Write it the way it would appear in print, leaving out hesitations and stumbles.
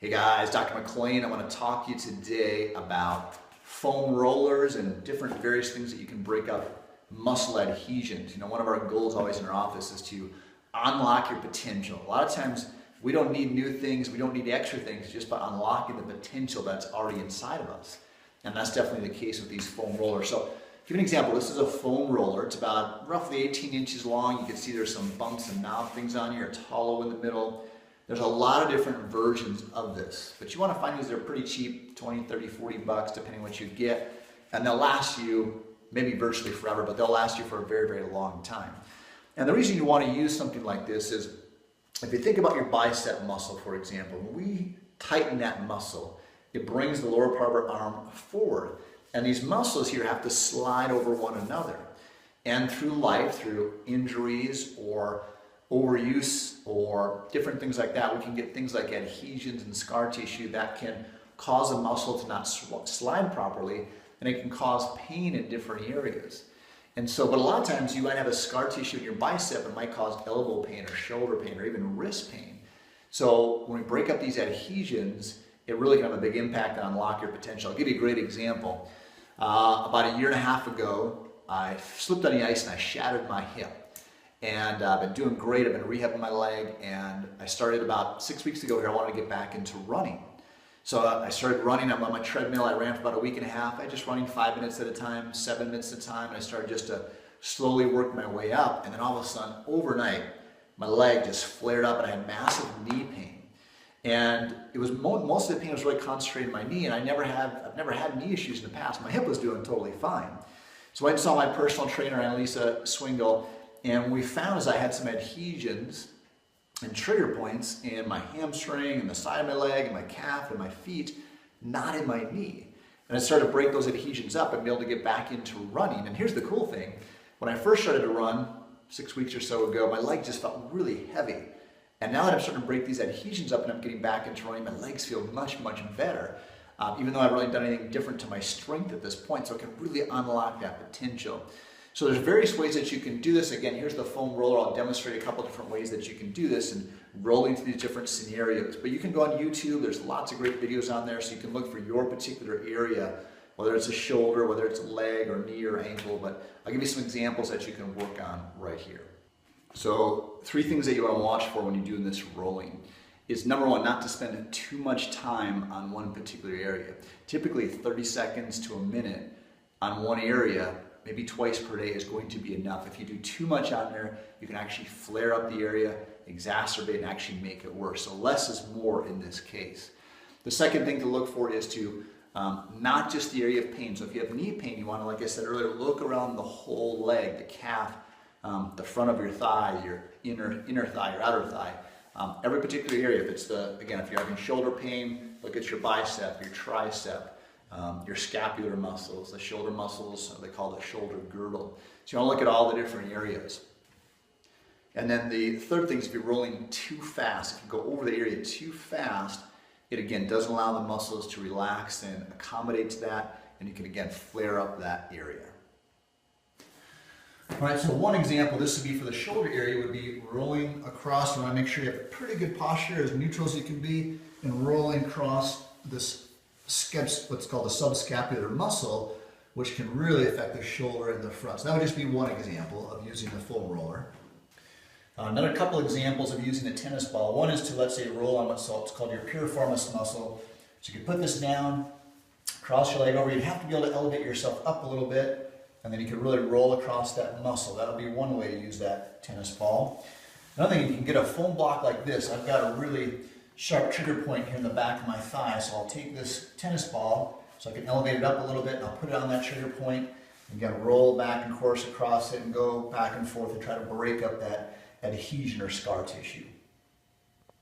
Hey guys, Dr. McLean. I want to talk to you today about foam rollers and different various things that you can break up muscle adhesions. You know, one of our goals always in our office is to unlock your potential. A lot of times we don't need new things, we don't need extra things, just by unlocking the potential that's already inside of us. And that's definitely the case with these foam rollers. So, give an example. This is a foam roller. It's about roughly 18 inches long. You can see there's some bumps and knob things on here. It's hollow in the middle. There's a lot of different versions of this, but you want to find these that are pretty cheap, 20, 30, 40 bucks, depending on what you get. And they'll last you maybe virtually forever, but they'll last you for a very, very long time. And the reason you want to use something like this is, if you think about your bicep muscle, for example, when we tighten that muscle, it brings the lower part of our arm forward. And these muscles here have to slide over one another. And through life, through injuries or overuse or different things like that, we can get things like adhesions and scar tissue that can cause a muscle to not slide properly, and it can cause pain in different areas. And so, but a lot of times you might have a scar tissue in your bicep and might cause elbow pain or shoulder pain or even wrist pain. So when we break up these adhesions, it really can have a big impact on unlock your potential. I'll give you a great example. About a year and a half ago, I slipped on the ice and I shattered my hip. And I've been doing great. I've been rehabbing my leg, and I started about 6 weeks ago here. I wanted to get back into running. So I started running. I'm on my treadmill. I ran for about a week and a half. I just running 5 minutes at a time, 7 minutes at a time, and I started just to slowly work my way up. And then all of a sudden, overnight, my leg just flared up and I had massive knee pain. And it was most of the pain was really concentrated in my knee, and I've never had knee issues in the past. My hip was doing totally fine. So I saw my personal trainer, Annalisa Swingle, and we found as I had some adhesions and trigger points in my hamstring and the side of my leg and my calf and my feet, not in my knee. And I started to break those adhesions up and be able to get back into running. And here's the cool thing. When I first started to run 6 weeks or so ago, my leg just felt really heavy. And now that I'm starting to break these adhesions up and I'm getting back into running, my legs feel much, much better. Even though I haven't really done anything different to my strength at this point, so I can really unlock that potential. So there's various ways that you can do this. Again, here's the foam roller. I'll demonstrate a couple different ways that you can do this and rolling through these different scenarios. But you can go on YouTube. There's lots of great videos on there, so you can look for your particular area, whether it's a shoulder, whether it's a leg or knee or ankle. But I'll give you some examples that you can work on right here. So 3 things that you want to watch for when you're doing this rolling is, number one, not to spend too much time on one particular area. Typically 30 seconds to a minute on one area, maybe twice per day, is going to be enough. If you do too much on there, you can actually flare up the area, exacerbate, and actually make it worse. So less is more in this case. The second thing to look for is to not just the area of pain. So if you have knee pain, you want to, like I said earlier, look around the whole leg, the calf, the front of your thigh, your inner thigh, your outer thigh. Every particular area. If it's again, if you're having shoulder pain, look at your bicep, your tricep, your scapular muscles, the shoulder muscles, they call the shoulder girdle. So you want to look at all the different areas. And then the third thing is, if you're rolling too fast, if you go over the area too fast, it again doesn't allow the muscles to relax and accommodate to that, and you can again flare up that area. All right, so one example, this would be for the shoulder area, would be rolling across. You want to make sure you have a pretty good posture, as neutral as you can be, and rolling across this what's called the subscapular muscle, which can really affect the shoulder and the front. So that would just be one example of using the foam roller. Another couple examples of using a tennis ball. One is to, let's say, roll on what's called your piriformis muscle. So you can put this down, cross your leg over. You'd have to be able to elevate yourself up a little bit, and then you can really roll across that muscle. That'll be one way to use that tennis ball. Another thing, you can get a foam block like this. I've got a really sharp trigger point here in the back of my thigh, so I'll take this tennis ball so I can elevate it up a little bit, and I'll put it on that trigger point and again roll back and course across it and go back and forth and try to break up that adhesion or scar tissue.